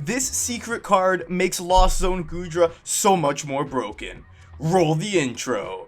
This secret card makes Lost Zone Goodra so much more broken. Roll the intro.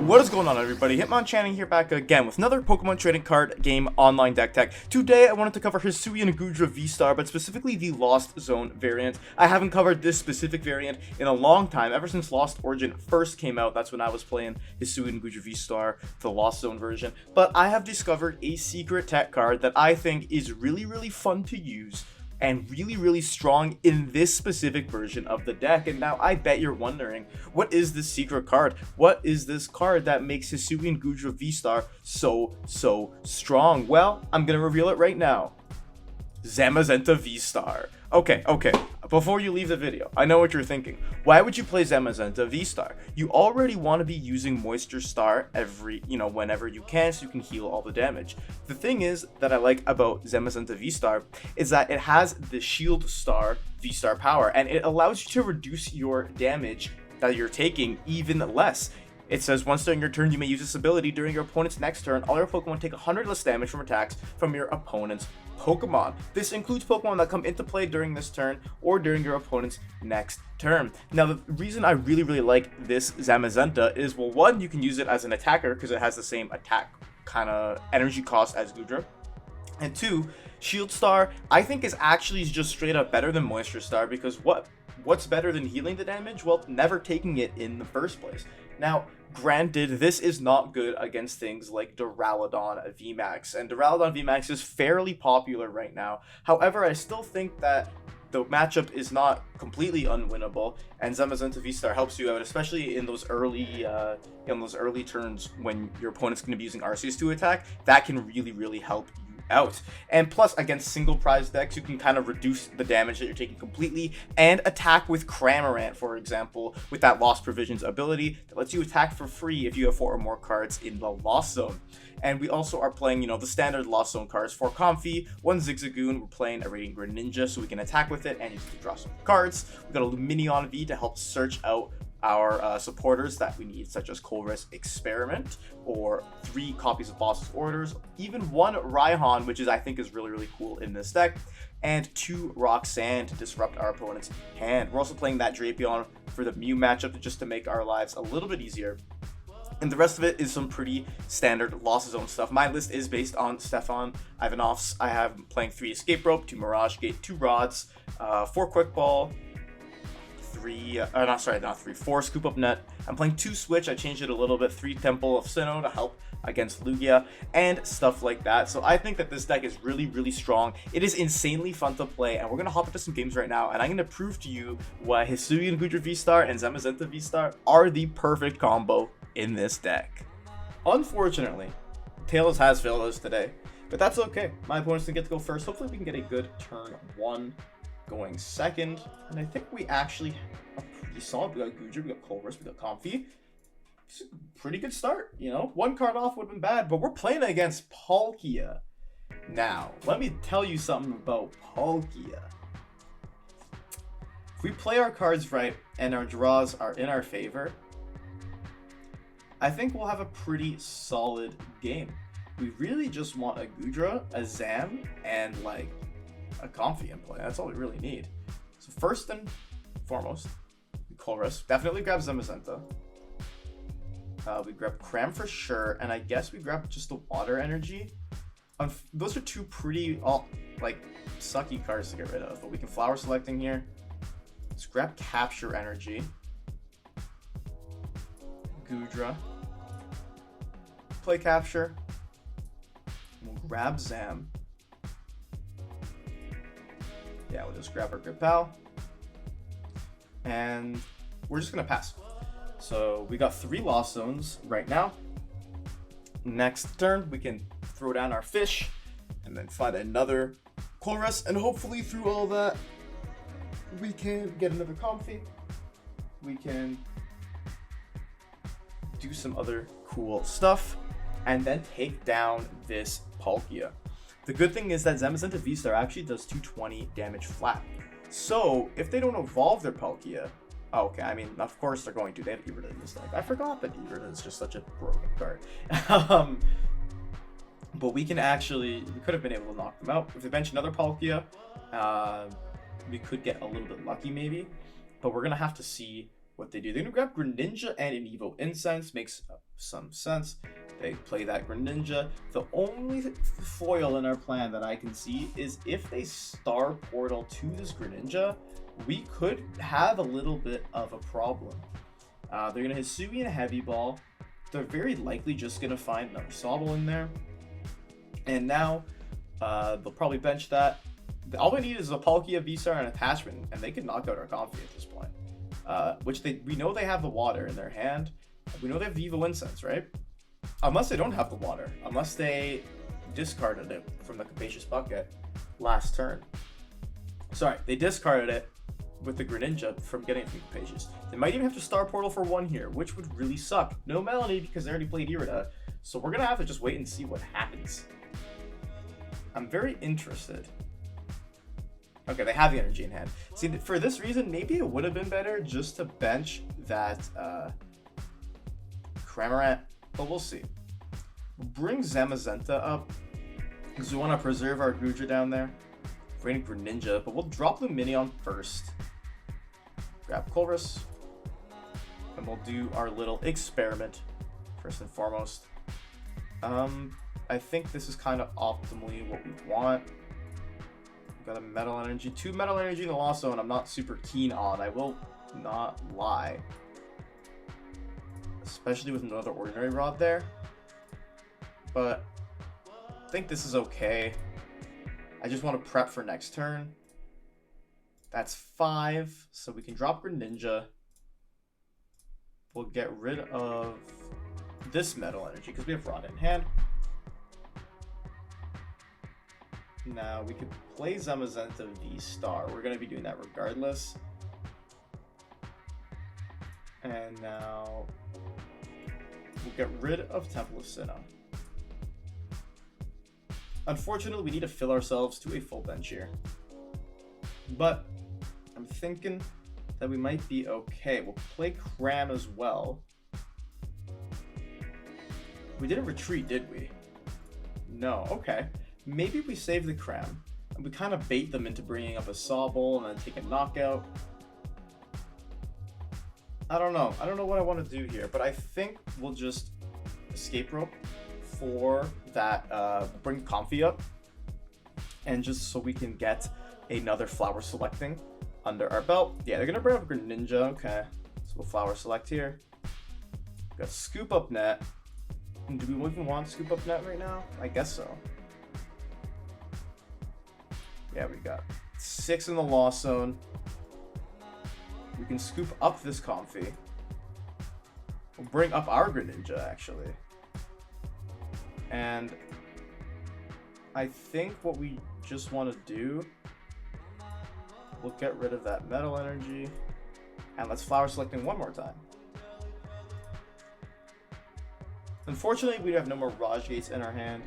What is going on, everybody? Hitmonchanning here, back again with another Pokemon trading card game online deck tech. Today I wanted to cover Hisuian Goodra VSTAR, but specifically the Lost Zone variant. I haven't covered this specific variant in a long time, ever since Lost Origin first came out. That's when I was playing Hisuian Goodra VSTAR, the Lost Zone version. But I have discovered a secret tech card that I think is really fun to use and really strong in this specific version of the deck. And now I bet you're wondering, what is this secret card? What is this card that makes Hisuian Goodra VSTAR so strong? Well, I'm gonna reveal it right now. Zamazenta VSTAR. Okay, before you leave the video, I know what you're thinking. Why would you play Zamazenta VSTAR? You already want to be using Moisture Star whenever you can, so you can heal all the damage. The thing is that I like about Zamazenta VSTAR is that it has the Shield Star VSTAR power, and it allows you to reduce your damage that you're taking even less. It says once during your turn, you may use this ability. During your opponent's next turn, all your Pokemon take 100 less damage from attacks from your opponent's Pokemon. This includes Pokemon that come into play during this turn or during your opponent's next turn. Now, the reason I really like this Zamazenta is, well, one, you can use it as an attacker because it has the same attack kind of energy cost as Goodra. And two, Shield Star, I think, is actually just straight up better than Moisture Star, because what's better than healing the damage? Well, never taking it in the first place. Now, granted, this is not good against things like Duraludon VMAX, and Duraludon VMAX is fairly popular right now. However, I still think that the matchup is not completely unwinnable, and Zamazenta VSTAR helps you out, especially in those early turns when your opponent's going to be using Arceus to attack. That can really help you out. And plus, against single prize decks, you can kind of reduce the damage that you're taking completely and attack with Cramorant, for example, with that Lost Provisions ability that lets you attack for free if you have 4 or more cards in the Lost Zone. And we also are playing, the standard Lost Zone cards for Comfey, 1 Zigzagoon. We're playing a Radiant Greninja so we can attack with it and use it to draw some cards. We've got a Lumineon V to help search out our supporters that we need, such as Colress Experiment, or 3 copies of Boss's Orders, even 1 Raihan, which I think is really cool in this deck, and 2 Roxanne to disrupt our opponent's hand. We're also playing that Drapion for the Mew matchup just to make our lives a little bit easier. And the rest of it is some pretty standard Lost Zone stuff. My list is based on Stefan Ivanov's. I have playing 3 Escape Rope, 2 Mirage Gate, 2 Rods, 4 Quick Ball, 4 Scoop Up Net. I'm playing 2 Switch. I changed it a little bit. 3 Temple of Sinnoh to help against Lugia and stuff like that. So I think that this deck is really strong. It is insanely fun to play, and we're gonna hop into some games right now, and I'm gonna prove to you why Hisuian Goodra VSTAR and Zamazenta VSTAR are the perfect combo in this deck. Unfortunately, Tails has failed us today, but that's okay. My opponents didn't get to go first. Hopefully we can get a good turn 1 going second, and I think we actually are pretty solid. We got Goodra, we got Colress, we got Comfey. It's a pretty good start, 1 card off would have been bad, but we're playing against Palkia. Now, let me tell you something about Palkia. If we play our cards right and our draws are in our favor, I think we'll have a pretty solid game. We really just want a Goodra, a Zam, and a Comfey in play. That's all we really need. So first and foremost, we Colress. Definitely grab Zamazenta. We grab Cram for sure, and I guess we grab just the Water Energy. Those are 2 pretty sucky cards to get rid of, but we can Flower Selecting here. Let's grab Capture Energy. Goodra. Play Capture. We'll grab Zam. Yeah, we'll just grab our Good Pal. And we're just gonna pass. So we got 3 Lost Zones right now. Next turn, we can throw down our fish and then find another Colress, and hopefully through all that, we can get another Comfey. We can do some other cool stuff and then take down this Palkia. The good thing is that Zamazenta VSTAR actually does 220 damage flat. So if they don't evolve their Palkia, okay, I mean, of course they're going to. They have Everett in this deck. I forgot that Everett is just such a broken card. But we could have been able to knock them out. If they bench another Palkia, we could get a little bit lucky maybe. But we're going to have to see what they do. They're going to grab Greninja and an Evo Incense. Makes some sense. They play that Greninja. The only foil in our plan that I can see is if they Star Portal to this Greninja, we could have a little bit of a problem. They're going to Hisuian Heavy Ball. They're very likely just going to find another Sobble in there. And now, they'll probably bench that. All they need is a Palkia VSTAR and attachment, and they can knock out our Comfey at this point. We know they have the water in their hand. We know they have the Evo Incense, right? Unless they don't have the water. Unless they discarded it from the Capacious Bucket last turn. Sorry, they discarded it with the Greninja from getting it from Capacious. They might even have to Star Portal for one here, which would really suck. No Melody because they already played Irida. So we're going to have to just wait and see what happens. I'm very interested. Okay, they have the energy in hand. See, for this reason, maybe it would have been better just to bench that Cramorant, but we'll see. We'll bring Zamazenta up because we want to preserve our Goodra down there. Radiant Greninja, but we'll drop Lumineon first. Grab Colress, and we'll do our little experiment first and foremost. I think this is kind of optimally what we want. We've got a Metal Energy, 2 Metal Energy in the Lost Zone I'm not super keen on, I will not lie. Especially with another Ordinary Rod there. But I think this is okay. I just want to prep for next turn. That's 5, so we can drop Greninja. We'll get rid of this Metal Energy because we have Rod in hand. Now we could play Zamazenta VSTAR. We're going to be doing that regardless. And now we'll get rid of Temple of Sinnoh. Unfortunately, we need to fill ourselves to a full bench here. But I'm thinking that we might be okay. We'll play Cram as well. We didn't retreat, did we? No, okay. Maybe we save the Cram, and we kind of bait them into bringing up a Sobble and then take a knockout. I don't know. I don't know what I want to do here, but I think we'll just Escape Rope for that, bring Comfey up, and just so we can get another Flower Selecting under our belt. Yeah, they're going to bring up Greninja. Okay, so we'll Flower Select here. Got Scoop Up Net. And do we even want Scoop Up Net right now? I guess so. Yeah, we got 6 in the Lost Zone. We can scoop up this Comfey. We'll bring up our Greninja, actually. And I think what we just want to do, we'll get rid of that Metal Energy. And let's Flower Selecting one more time. Unfortunately, we have no more Mirage Gates in our hand.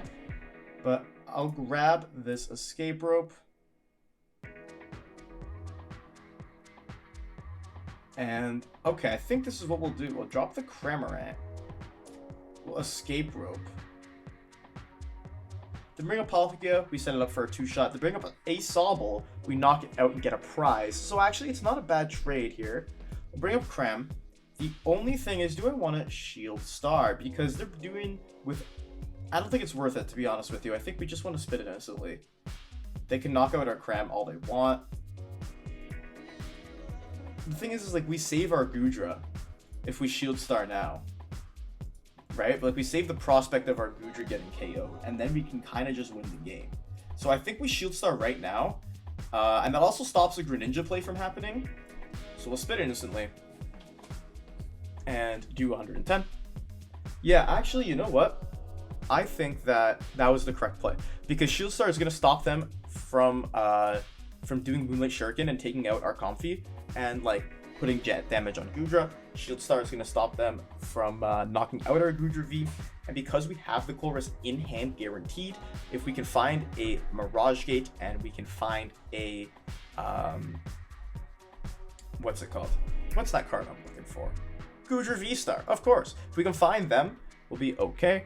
But I'll grab this Escape Rope. And, okay, I think this is what we'll do. We'll drop the Cramorant. We'll Escape Rope. To bring up Palkia, we set it up for a 2-shot. To bring up a Sobble, we knock it out and get a prize. So actually, it's not a bad trade here. We'll bring up Cram. The only thing is, do I want to Shield Star? Because they're doing with... I don't think it's worth it, to be honest with you. I think we just want to spit it instantly. They can knock out our Cram all they want. The thing is like, we save our Goodra if we Shield Star now. Right? But like, we save the prospect of our Goodra getting KO'd, and then we can kind of just win the game. So I think we Shield Star right now. And that also stops the Greninja play from happening. So we'll spit it instantly. And do 110. Yeah, actually, you know what? I think that was the correct play. Because Shield Star is going to stop them from doing Moonlight Shuriken and taking out our Comfey. And like putting jet damage on Goodra. Shield Star is going to stop them from knocking out our Goodra V. And because we have the Colress in hand guaranteed, if we can find a Mirage Gate and we can find a what's it called? What's that card I'm looking for? Goodra VSTAR, of course. If we can find them, we'll be okay.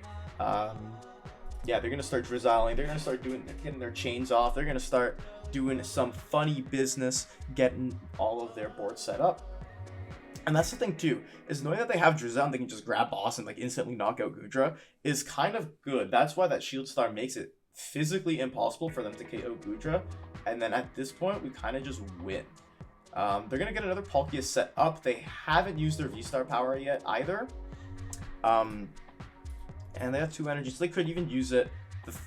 yeah, they're gonna start drizzling. They're gonna start getting their chains off. They're gonna start doing some funny business, getting all of their boards set up. And that's the thing too, is knowing that they have Drizzle and they can just grab boss and like instantly knock out Goodra is kind of good. That's why that Shield Star makes it physically impossible for them to KO Goodra. And then at this point, we kind of just win. They're gonna get another Palkia set up. They haven't used their V-Star power yet either. And they have 2 energies. They could even use it.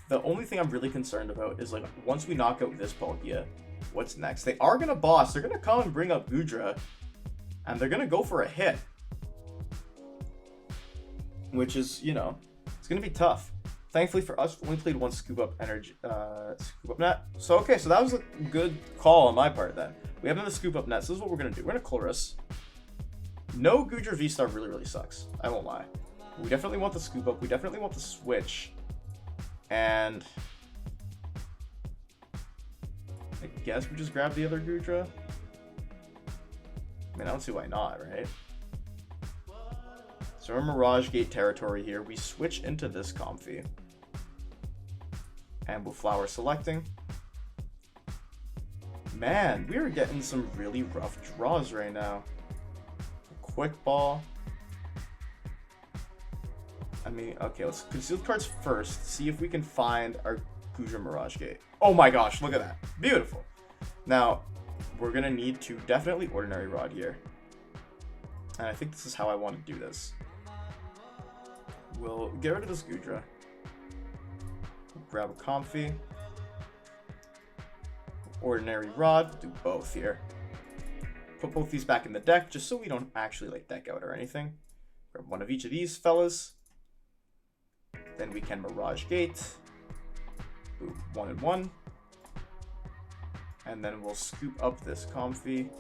The only thing I'm really concerned about is like once we knock out this Palkia, what's next? They are gonna boss. They're gonna come and bring up Goodra. And they're going to go for a hit. Which is, you know, it's going to be tough. Thankfully for us, we only played 1 scoop up net. So, okay, so that was a good call on my part then. We have another scoop up net. So this is what we're going to do. We're going to Colress. No Goodra V-Star really sucks. I won't lie. We definitely want the scoop up. We definitely want the switch. And I guess we just grab the other Goodra. I mean, I don't see why not, right? So we're in Mirage Gate territory here. We switch into this Comfey. And we'll flower selecting. Man, we are getting some really rough draws right now. Quick ball. I mean, okay, let's conceal the cards first. See if we can find our Goodra Mirage Gate. Oh my gosh, look at that. Beautiful. Now, we're going to need to definitely Ordinary Rod here. And I think this is how I want to do this. We'll get rid of this Goodra. Grab a Comfey. Ordinary Rod. Do both here. Put both these back in the deck just so we don't actually like deck out or anything. Grab one of each of these fellas. Then we can Mirage Gate. Boom, 1 and 1. And then we'll scoop up this Comfey.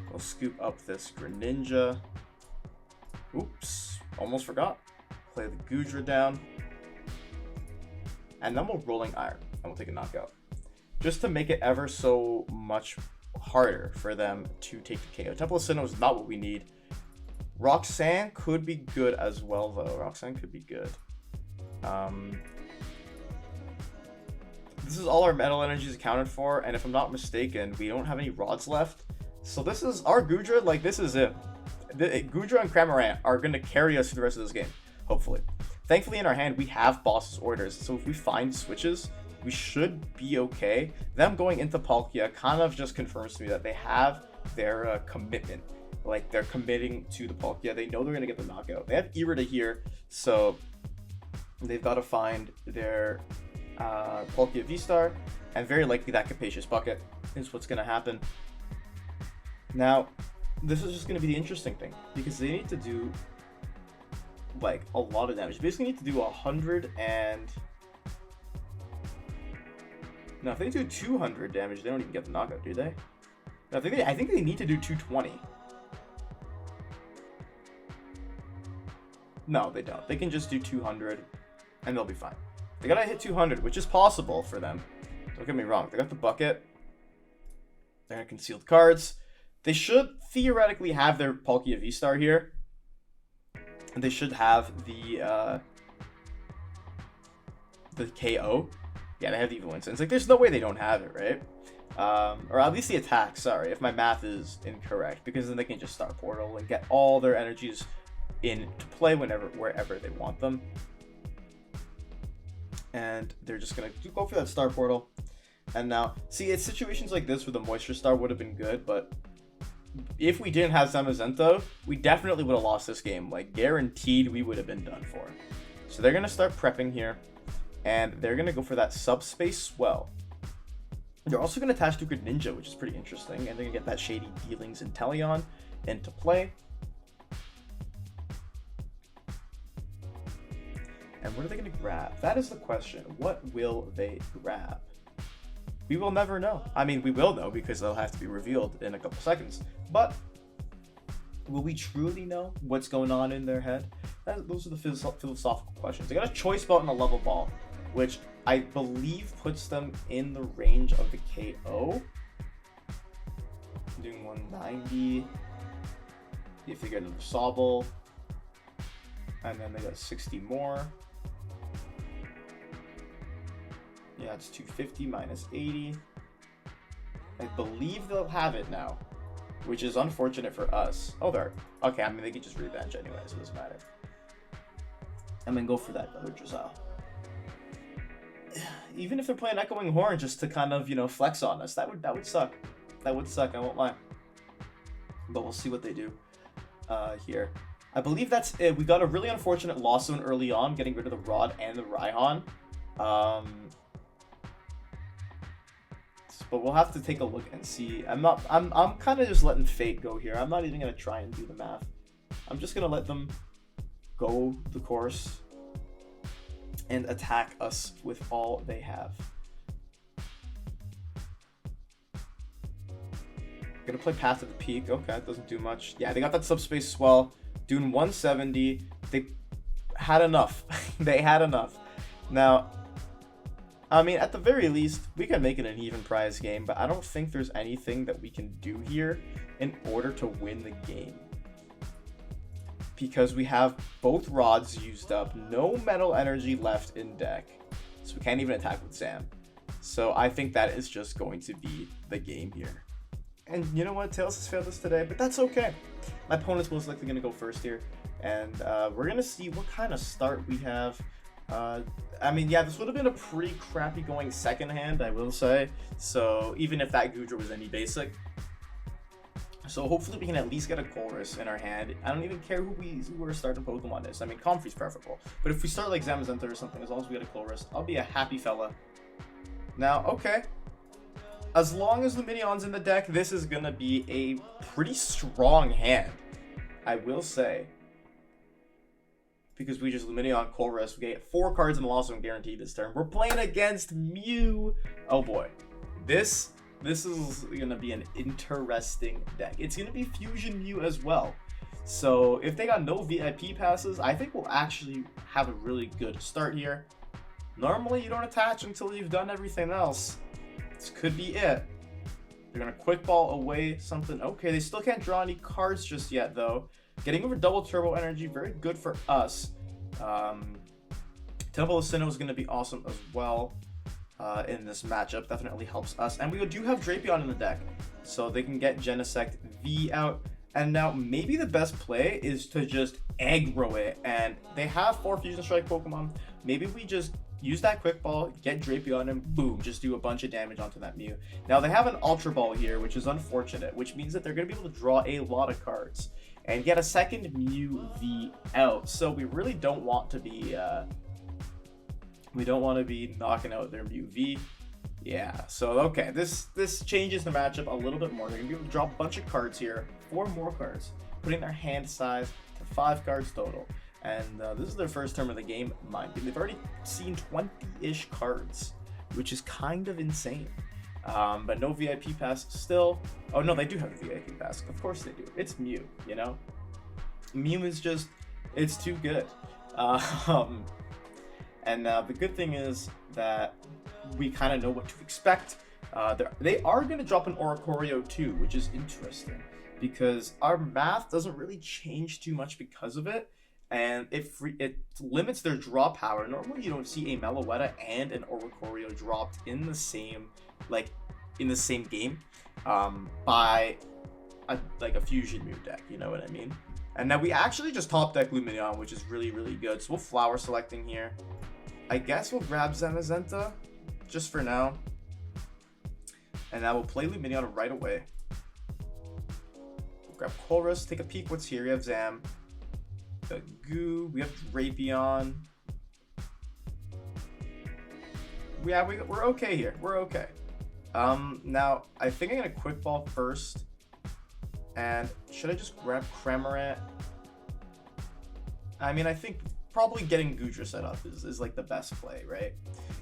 We'll scoop up this Greninja. Oops, almost forgot. Play the Goodra down. And then we'll Rolling Iron. And we'll take a knockout. Just to make it ever so much harder for them to take the KO. Temple of Sinnoh is not what we need. Roxanne could be good as well, though. Roxanne could be good. This is all our metal energies accounted for, and if I'm not mistaken, we don't have any rods left. So this is our Goodra, like this is it. Goodra and Cramorant are going to carry us through the rest of this game, hopefully. Thankfully in our hand, we have boss's orders, so if we find switches, we should be okay. Them going into Palkia kind of just confirms to me that they have their commitment. Like, they're committing to the Palkia. They know they're going to get the knockout. They have Irida here, so they've got to find their Palkia V-Star, and very likely that Capacious Bucket is what's going to happen. Now, this is just going to be the interesting thing, because they need to do, like, a lot of damage. They basically need to do 100 and... No, if they do 200 damage, they don't even get the knockout, do they? No, I think they need to do 220. No, they don't. They can just do 200, and they'll be fine. They gotta hit 200, which is possible for them. Don't get me wrong. They got the bucket. They're gonna conceal the cards. They should theoretically have their Palkia V-Star here. And they should have the KO. Yeah, they have the Evil Instance. Like, there's no way they don't have it, right? Or at least the attack, sorry, if my math is incorrect. Because then they can just start Portal and get all their energies into play wherever they want them. And they're just going to go for that Star Portal. And now, see, it's situations like this where the Moisture Star would have been good, but if we didn't have Zamazenta, we definitely would have lost this game. Like, guaranteed we would have been done for. So they're going to start prepping here. And they're going to go for that Subspace Swell. They're also going to attach to Greninja, which is pretty interesting. And they're going to get that Shady Dealings Inteleon into play. And what are they going to grab? That is the question. What will they grab? We will never know. I mean, we will know because they'll have to be revealed in a couple seconds. But will we truly know what's going on in their head? Those are the philosophical questions. They got a Choice Belt and a Level Ball, which I believe puts them in the range of the KO. Doing 190. If they get another Sobble. And then they got 60 more. Yeah, it's 250 minus 80. I believe they'll have it now, which is unfortunate for us. Oh, they're okay. I mean, they can just rebench anyway, so it doesn't matter. And then go for that other Drizzle. Even if they're playing Echoing Horn just to kind of, you know, flex on us, that would suck. That would suck, I won't lie. But we'll see what they do here. I believe that's it. We got a really unfortunate loss zone early on, getting rid of the Rod and the Raihan. But we'll have to take a look and see. I'm kind of just letting fate go here. I'm not even gonna try and do the math. I'm just gonna let them go the course and attack us with all they have. Gonna play Path to the Peak. Okay, it doesn't do much. Yeah, they got that subspace swell, doing 170. They had enough. They had enough. Now, I mean, at the very least, we can make it an even prize game, but I don't think there's anything that we can do here in order to win the game. Because we have both rods used up, no metal energy left in deck, so we can't even attack with Zam. So I think that is just going to be the game here. And you know what, Tails has failed us today, but that's okay. My opponent's most likely going to go first here, and we're going to see what kind of start we have. I mean, yeah, this would have been a pretty crappy going second hand, I will say. So even if that Goodra was any basic. So hopefully we can at least get a Colress in our hand. I don't even care who our starting Pokemon is. I mean, Comfey's preferable. But if we start like Zamazenta or something, as long as we get a Colress, I'll be a happy fella. Now, okay. As long as Lumineon's in the deck, this is going to be a pretty strong hand, I will say. Because we just Lumineon Colress, we get 4 cards in the loss zone guaranteed this turn. We're playing against Mew. Oh boy. This is going to be an interesting deck. It's going to be Fusion Mew as well. So if they got no VIP passes, I think we'll actually have a really good start here. Normally you don't attach until you've done everything else. This could be it. They're going to quick ball away something. Okay, they still can't draw any cards just yet though. Getting over double turbo energy, very good for us. Temple of Sinnoh is going to be awesome as well in this matchup. Definitely helps us. And we do have Drapion in the deck, so they can get Genesect V out. And now maybe the best play is to just aggro it. And they have 4 Fusion Strike Pokemon. Maybe we just use that Quick Ball, get Drapion, and boom, just do a bunch of damage onto that Mew. Now they have an Ultra Ball here, which is unfortunate, which means that they're going to be able to draw a lot of cards and get a second Mew V out. So we really don't want to be knocking out their Mew V. Yeah, so okay, this changes the matchup a little bit more. They're gonna be able to drop a bunch of cards here, 4 more cards, putting their hand size to 5 cards total. And this is their first turn of the game, mind you. They've already seen 20-ish cards, which is kind of insane. But no VIP pass still. Oh no, they do have a VIP pass. Of course they do. It's Mew, you know? Mew is just, it's too good. And the good thing is that we kind of know what to expect. They are going to drop an Oricorio too, which is interesting. Because our math doesn't really change too much because of it. And it limits their draw power. Normally you don't see a Meloetta and an Oricorio dropped in the same game by a Fusion Mew deck, you know what I mean? And now we actually just top deck Lumineon, which is really, really good. So we'll flower selecting here. I guess we'll grab Zamazenta just for now. And now we'll play Lumineon right away. We'll grab Colress, take a peek what's here. We have Zam. We got Goo, we have Drapion. Yeah, we're okay here. We're okay. Now, I think I'm going to quick ball first. And should I just grab Cramorant? I mean, I think probably getting Goodra set up is like the best play, right?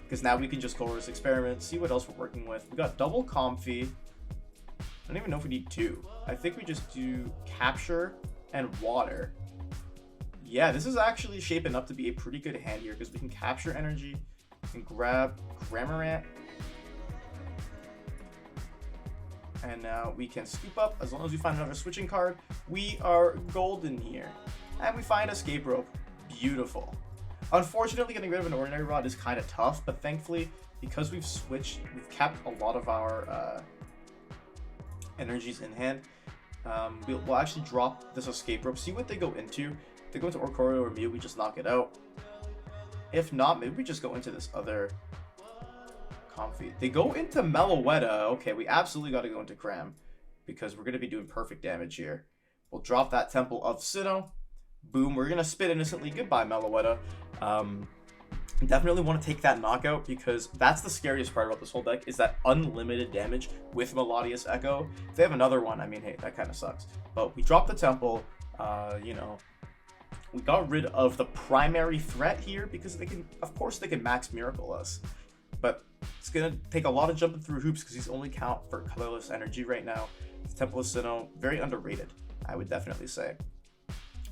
Because now we can just Colress experiment, see what else we're working with. We got double Comfey. I don't even know if we need 2. I think we just do Capture and Water. Yeah, this is actually shaping up to be a pretty good hand here because we can capture energy and grab Cramorant. And now we can scoop up. As long as we find another switching card, we are golden here. And we find Escape Rope. Beautiful. Unfortunately, getting rid of an Ordinary Rod is kind of tough, but thankfully, because we've switched, we've kept a lot of our energies in hand. We'll actually drop this Escape Rope, see what they go into. If they go into Oricorio or Mew, we just knock it out. If not, maybe we just go into this other Comfey. They go into Meloetta. Okay, we absolutely got to go into Cram, because we're going to be doing perfect damage here. We'll drop that Temple of Sinnoh. Boom, we're going to spit innocently. Goodbye, Meloetta. Definitely want to take that knockout, because that's the scariest part about this whole deck, is that unlimited damage with Melodious Echo. If they have another one, I mean, hey, that kind of sucks. But we dropped the Temple, you know, we got rid of the primary threat here, because they can, of course, they can Max Miracle us. But it's going to take a lot of jumping through hoops, because he's only count for colorless energy right now. The Temple of Sinnoh, very underrated, I would definitely say.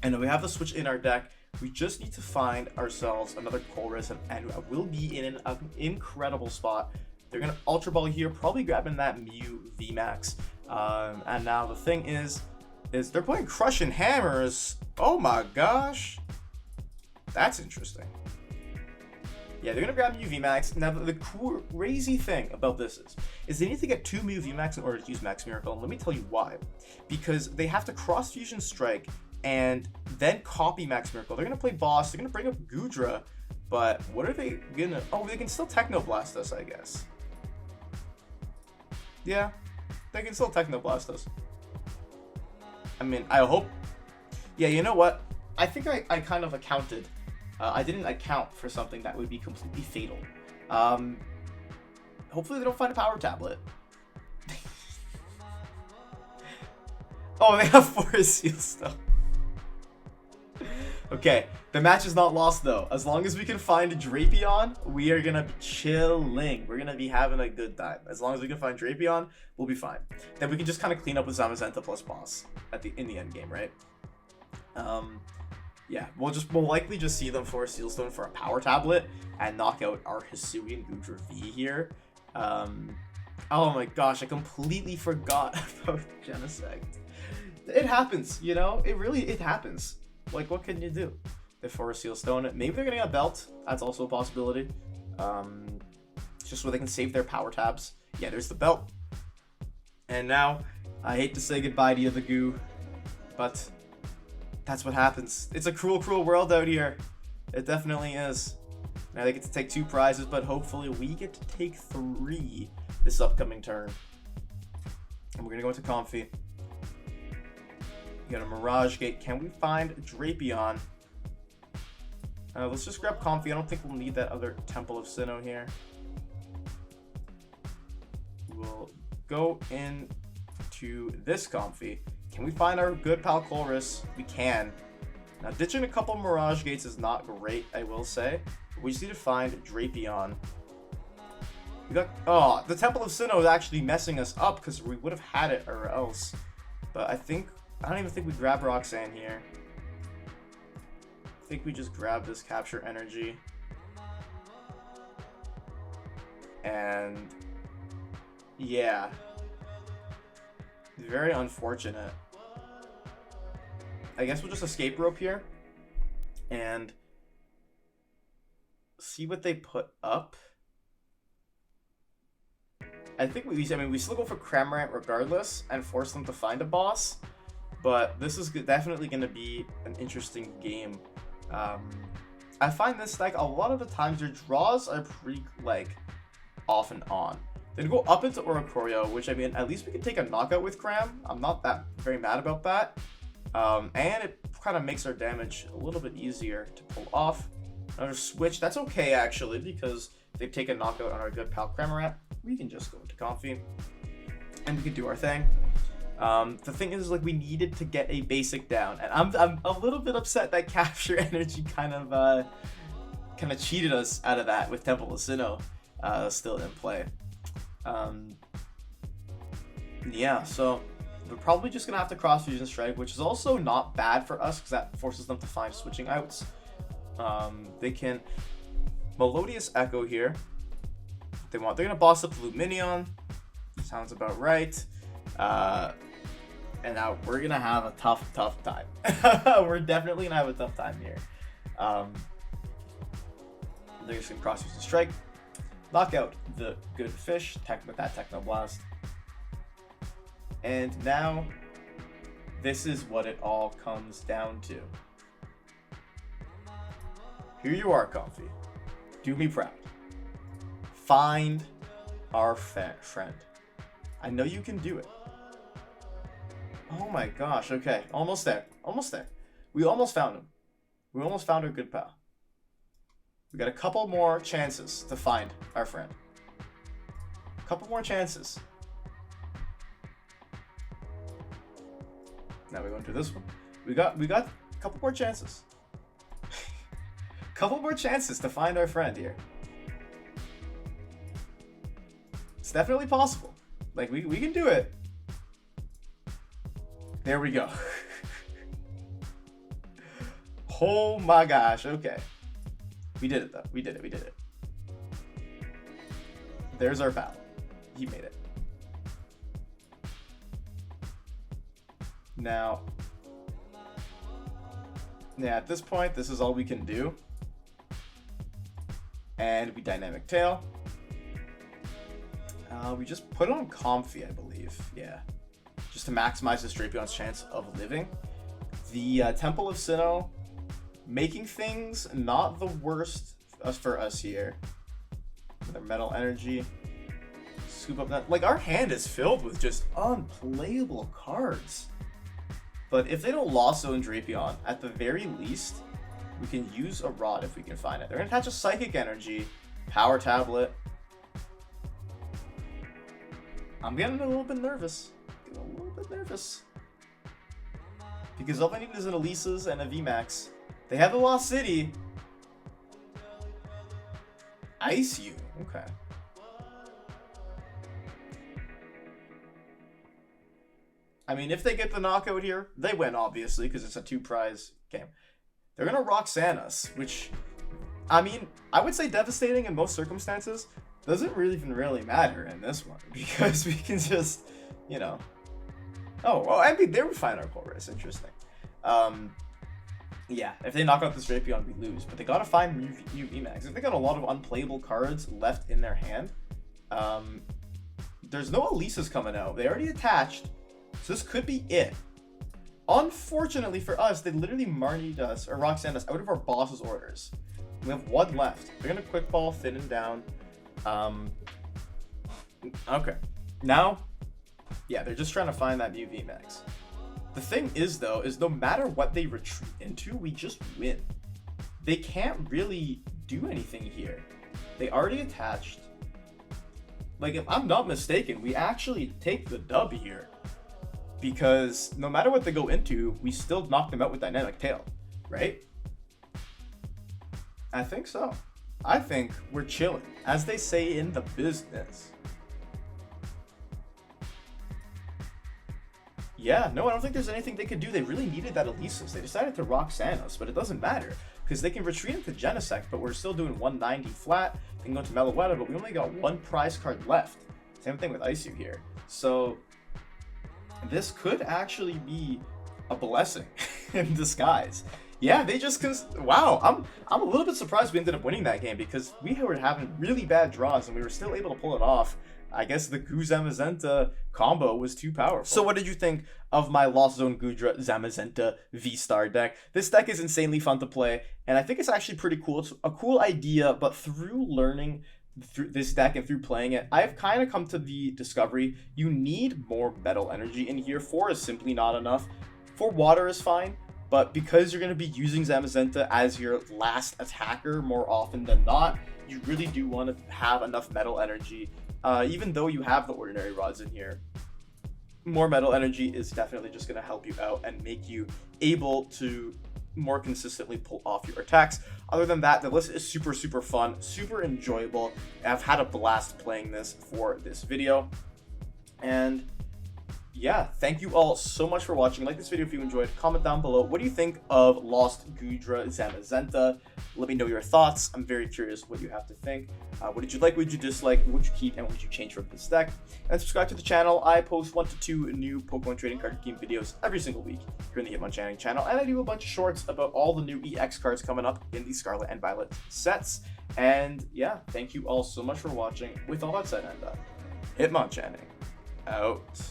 And we have the switch in our deck. We just need to find ourselves another Colress, and we'll be in an incredible spot. They're going to Ultra Ball here, probably grabbing that Mew VMAX. And now the thing is they're playing Crush and Hammers. Oh my gosh. That's interesting. Yeah, they're going to grab Mew VMAX. Now, the crazy thing about this is they need to get 2 Mew VMAX in order to use Max Miracle. And let me tell you why. Because they have to Cross Fusion Strike and then copy Max Miracle. They're going to play Boss. They're going to bring up Goodra. But what are they going to... Oh, they can still Techno Blast us, I guess. Yeah, they can still Techno Blast us. I mean, I hope... Yeah, you know what? I think I kind of accounted. I didn't account for something that would be completely fatal. Hopefully they don't find a Power Tablet. Oh, they have 4 seals still. Okay, the match is not lost though. As long as we can find Drapion, we are gonna be chilling. We're gonna be having a good time. As long as we can find Drapion, we'll be fine. Then we can just kind of clean up with Zamazenta plus Boss in the end game, right? Yeah, we'll likely just see them for a Seal Stone for a Power Tablet and knock out our Hisuian Goodra V here. Oh my gosh, I completely forgot about Genesect. It happens, you know? It happens. Like, what can you do? They're for a Seal Stone. Maybe they're gonna get a belt. That's also a possibility. Just so they can save their power tabs. Yeah, there's the belt. And now, I hate to say goodbye to you, the goo, but that's what happens. It's a cruel, cruel world out here. It definitely is. Now they get to take 2 prizes, but hopefully we get to take 3 this upcoming turn. And we're gonna go into Comfey. We got a Mirage Gate. Can we find Drapion? Let's just grab Comfey. I don't think we'll need that other Temple of Sinnoh here. We'll go into this Comfey. Can we find our good pal Colress? We can. Now, ditching a couple Mirage Gates is not great, I will say. We just need to find Drapion. We got... Oh, the Temple of Sinnoh is actually messing us up because we would have had it or else. But I don't even think we grab Roxanne here. I think we just grab this Capture Energy. And... yeah. Very unfortunate. I guess we'll just Escape Rope here. And... see what they put up. I think we still go for Cramorant regardless and force them to find a boss. But this is definitely going to be an interesting game. I find this deck, a lot of the times your draws are pretty, like, off and on. Then go up into Oricorio, which, I mean, at least we can take a knockout with Cram. I'm not that very mad about that. And it kind of makes our damage a little bit easier to pull off. Another switch, that's okay, actually, because they've taken knockout on our good pal Cramorant. We can just go into Comfey, and we can do our thing. The thing is, like, we needed to get a basic down, and I'm a little bit upset that Capture Energy kind of cheated us out of that with Temple of Sinnoh still in play. Yeah, so we're probably just gonna have to Cross Fusion Strike, which is also not bad for us because that forces them to find switching outs. They can Melodious Echo here. They're gonna boss up Lumineon. Sounds about right. And now we're gonna have a tough time. We're definitely gonna have a tough time here. They're just gonna cross use the strike, knock out the good fish, tech with that Techno Blast. And now, this is what it all comes down to. Here you are, Comfey. Do me proud. Find our friend. I know you can do it. Oh my gosh, okay. Almost there. Almost there. We almost found him. We almost found our good pal. We got a couple more chances to find our friend. A couple more chances. Now we're going to this one. We got a couple more chances. Couple more chances to find our friend here. It's definitely possible. Like, we can do it. There we go. Oh my gosh, okay. We did it though. We did it. There's our pal. He made it. Now, yeah, at this point, this is all we can do. And we dynamic tail. We just put it on Comfey, I believe. Yeah. Just to maximize this Drapion's chance of living. The Temple of Sinnoh, making things not the worst for us here. Another Metal Energy. Scoop up that. Like, our hand is filled with just unplayable cards. But if they don't Lost Zone Drapion, at the very least, we can use a Rod if we can find it. They're going to attach a Psychic Energy, Power Tablet. I'm getting a little bit nervous. Because all I need is an Elisa's and a VMAX. They have the Lost City. Ice you. Okay. I mean, if they get the knockout here, they win, obviously, because it's a 2-prize game. They're going to Roxanne us, which, I mean, I would say devastating in most circumstances. Doesn't really matter in this one, because we can just, you know. Oh, well, I mean, they would find our Colress. Interesting. Yeah, if they knock out this Drapion, we lose. But they got to find Mew VMAX. If they got a lot of unplayable cards left in their hand, there's no Elisa's coming out. They already attached. So this could be it. Unfortunately for us, they literally Marnied us, or Roxanne us, out of our boss's orders. We have one left. They're going to Quick Ball, thin and down. Okay. Now, yeah, they're just trying to find that Mew VMAX. The thing is, though, is no matter what they retreat into, we just win. They can't really do anything here. They already attached. Like, if I'm not mistaken, we actually take the dub here. Because no matter what they go into, we still knock them out with Dynamic Tail, right? I think so. I think we're chilling, as they say in the business. Yeah, no, I don't think there's anything they could do. They really needed that Elisa's. They decided to Roxanne us, but it doesn't matter. Because they can retreat into Genesect, but we're still doing 190 flat. They can go to Meloetta, but we only got one prize card left. Same thing with Isu here. So this could actually be a blessing in disguise. Yeah, they just wow, I'm a little bit surprised we ended up winning that game, because we were having really bad draws and we were still able to pull it off. I guess the Goo Zamazenta combo was too powerful. So what did you think of my Lost Zone Goodra Zamazenta VSTAR deck? This deck is insanely fun to play, and I think it's actually pretty cool. It's a cool idea, but through learning through this deck and through playing it, I've kind of come to the discovery you need more Metal Energy in here. 4 is simply not enough. 4 Water is fine, but because you're going to be using Zamazenta as your last attacker more often than not, you really do want to have enough Metal Energy. Even though you have the Ordinary Rods in here, more Metal Energy is definitely just going to help you out and make you able to more consistently pull off your attacks. Other than that, the list is super fun, super enjoyable. I've had a blast playing this for this video. And yeah, thank you all so much for watching. Like this video if you enjoyed. Comment down below. What do you think of Lost Goodra Zamazenta? Let me know your thoughts. I'm very curious what you have to think. What did you like? What did you dislike? What would you keep? And what would you change from this deck? And subscribe to the channel. I post 1 to 2 new Pokemon trading card game videos every single week here in the Hitmonchanting channel. And I do a bunch of shorts about all the new EX cards coming up in the Scarlet and Violet sets. And yeah, thank you all so much for watching. With all that said and done, Hitmonchanting out.